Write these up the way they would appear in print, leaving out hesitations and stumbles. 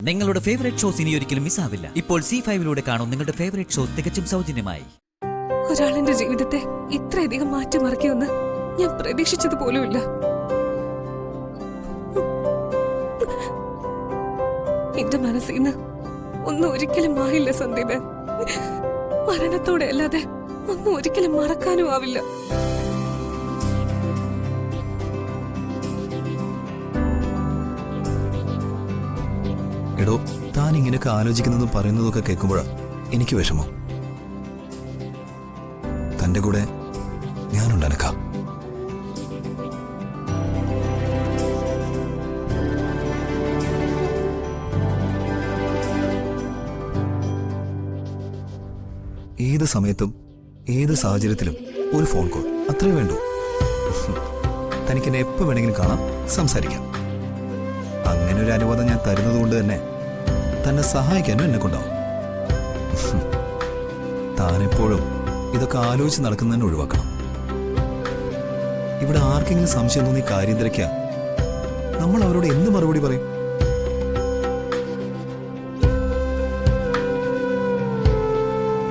നിങ്ങളുടെ favourite shows ഇനി ഒരിക്കലും മിസ്സാവില്ല. ഇപ്പോൾ C5 കാണും നിങ്ങളുടെ ഫേവറേറ്റ് ഷോസ് തികച്ചും സൗജന്യമായി. ഒരാളെന്റെ ജീവിതത്തെ ഇത്രയധികം മാറ്റിമറിക്കുമെന്ന് ഞാൻ പ്രതീക്ഷിച്ചത് പോലുമില്ല. എന്റെ മനസ്സിൽ നിന്ന് ഒന്നും ഒരിക്കലും മാറില്ല സന്ദീപ്. മരണത്തോടെ അല്ലാതെ ഒന്നും ഒരിക്കലും മറക്കാനും ആവില്ല. എടോ, താൻ ഇങ്ങനെയൊക്കെ ആലോചിക്കുന്നതും പറയുന്നതൊക്കെ കേൾക്കുമ്പോഴാ എനിക്ക് വിഷമം. തന്റെ കൂടെ ഞാനുണ്ട് അനക്ക. ഏത് സമയത്തും ഏത് സാഹചര്യത്തിലും ഒരു ഫോൺ കോൾ അത്രേ വേണ്ടൂ. തനിക്കെന്നെ എപ്പോ വേണമെങ്കിലും കാണാം, സംസാരിക്കാം. അങ്ങനെ ഒരു അനുവാദം ഞാൻ തരുന്നത് കൊണ്ട് തന്നെ തന്നെ സഹായിക്കാനും എന്നെ കൊണ്ടാവും. താനെപ്പോഴും ഇതൊക്കെ ആലോചിച്ച് നടക്കുന്നതിന് ഒഴിവാക്കണം. ഇവിടെ ആർക്കെങ്കിലും സംശയം തോന്നി കാര്യം തിരക്കുക, നമ്മൾ അവരോട് എന്ത് മറുപടി പറയും?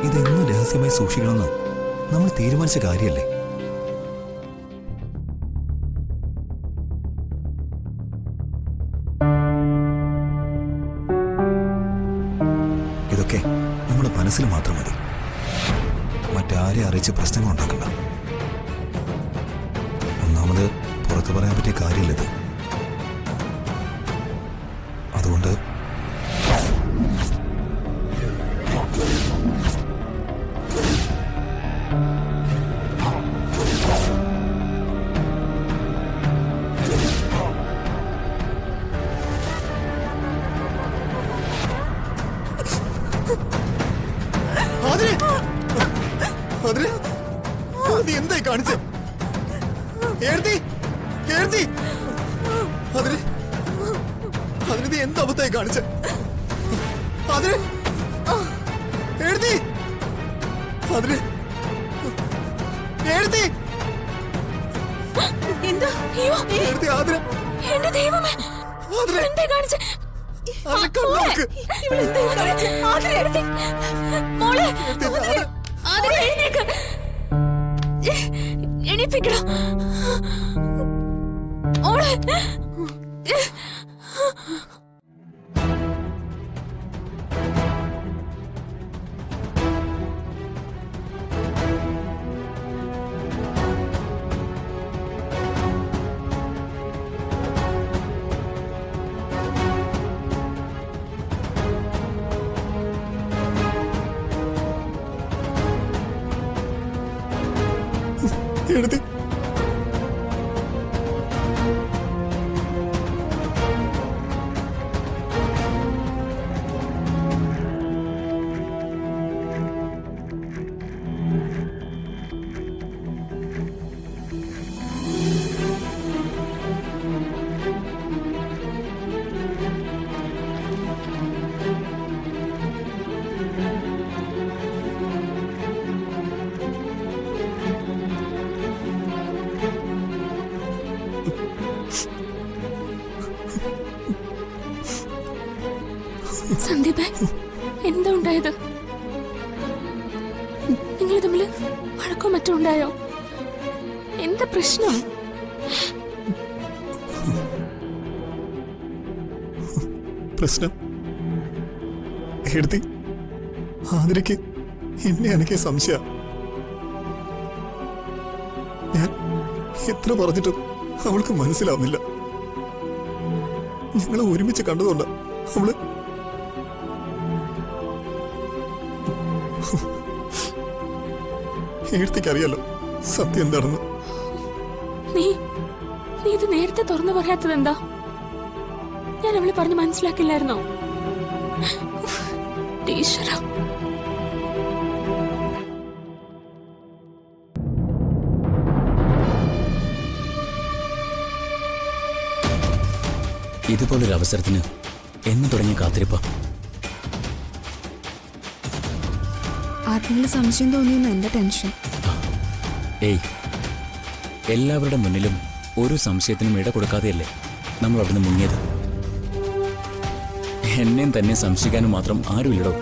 ഇതെന്നും രഹസ്യമായി സൂക്ഷിക്കണമെന്ന് നമ്മൾ തീരുമാനിച്ച കാര്യമല്ലേ? ഇതൊക്കെ നമ്മുടെ മനസ്സിൽ മാത്രം മതി. മറ്റാരെ അറിയിച്ച് പ്രശ്നങ്ങൾ ഉണ്ടാക്കണ്ട. ഒന്നാമത് പുറത്തു പറയാൻ പറ്റിയ കാര്യമില്ലത്. അതുകൊണ്ട് എന്തായി കാണിച്ച അതിന് എന്ത് അബദ്ധമായി കാണിച്ച? എണീപ്പിക്കണം. ഓളെ എടുത്തി സന്ദീപ്, എന്താ ഉണ്ടായത്? നിങ്ങൾ തമ്മില് വഴക്കോ മറ്റോ ഉണ്ടായോ? എന്താ പ്രശ്നം? പ്രശ്നം എടുത്തി ആതിരയ്ക്ക് എന്നെ എനിക്ക് സംശയ. ഞാൻ എത്ര പറഞ്ഞിട്ടും അവൾക്ക് മനസ്സിലാവുന്നില്ല. ഞങ്ങളെ ഒരുമിച്ച് കണ്ടതുകൊണ്ടാ അവള് എടുത്തിക്കറിയാലോ സത്യം എന്താണെന്ന്. നീ ഇത് നേരത്തെ തുറന്നു പറയാത്തത് എന്താ? ഞാൻ അവളെ പറഞ്ഞ് മനസ്സിലാക്കില്ലായിരുന്നോ? ഈശ്വര, ഇതുപോലൊരു അവസരത്തിന് എന്ന് തുടങ്ങിയ കാത്തിരിപ്പ. ആർക്കെങ്കിലും സംശയം തോന്നിയെന്ന് എന്റെ ടെൻഷൻ. ഏയ്, എല്ലാവരുടെ മുന്നിലും ഒരു സംശയത്തിനും ഇട കൊടുക്കാതെയല്ലേ നമ്മൾ അവിടുന്ന് മുങ്ങിയത്. എന്നെയും തന്നെ സംശയിക്കാനും മാത്രം ആരുമില്ലടോ.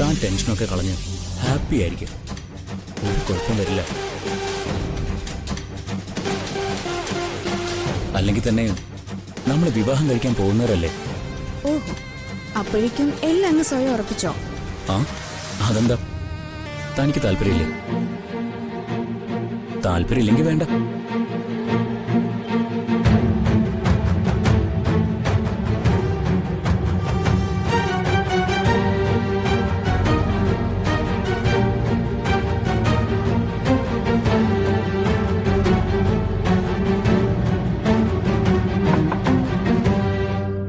താൻ ടെൻഷനൊക്കെ കളഞ്ഞ് ഹാപ്പി ആയിരിക്കും. ഒരു കുഴപ്പം വരില്ല. അല്ലെങ്കിൽ തന്നെ നമ്മൾ വിവാഹം കഴിക്കാൻ പോകുന്നവരല്ലേ. ഓഹോ, അപ്പോഴേക്കും എല്ലാം അങ്ങ് സ്വയം ഉറപ്പിച്ചോ? ആ, അതെന്താ, തനിക്ക് താല്പര്യമില്ലേ? താല്പര്യമില്ലെങ്കിൽ വേണ്ട.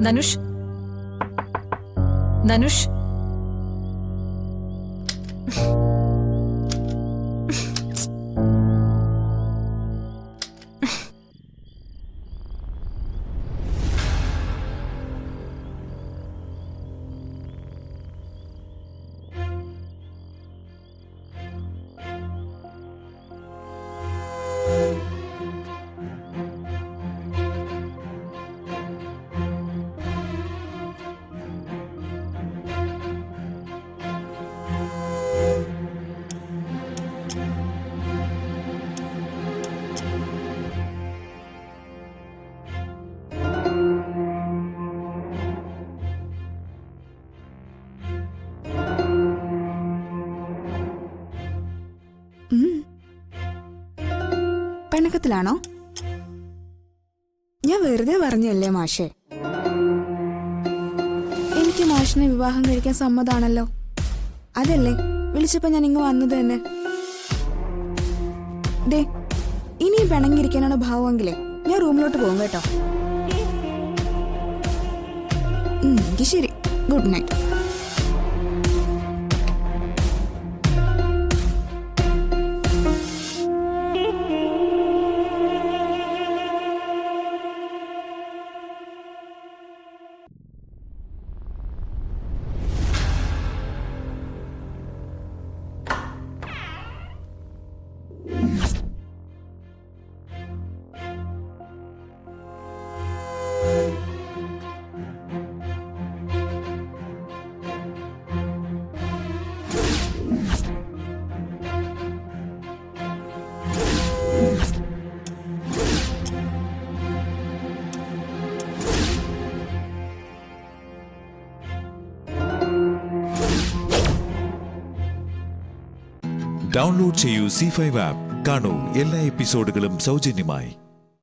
ധനുഷ്, ധനുഷ്, പിണക്കത്തിലാണോ? ഞാൻ വെറുതെ പറഞ്ഞല്ലേ മാഷേ. എനിക്ക് മാഷിനെ വിവാഹം കഴിക്കാൻ സമ്മതാണല്ലോ. അതല്ലേ വിളിച്ചപ്പോ ഞാൻ ഇങ്ങ് വന്നത് തന്നെ. ദേ, ഇനിയും പിണങ്ങിയിരിക്കാനാണ് ഭാവമെങ്കിലേ ഞാൻ റൂമിലോട്ട് പോകും കേട്ടോ. എങ്കിൽ ശരി, ഗുഡ് നൈറ്റ്. ഡൗൺലോഡ് ചെയ്യൂ C5 ആപ്പ്. കാണൂ എല്ലാ എപ്പിസോഡുകളും സൗജന്യമായി.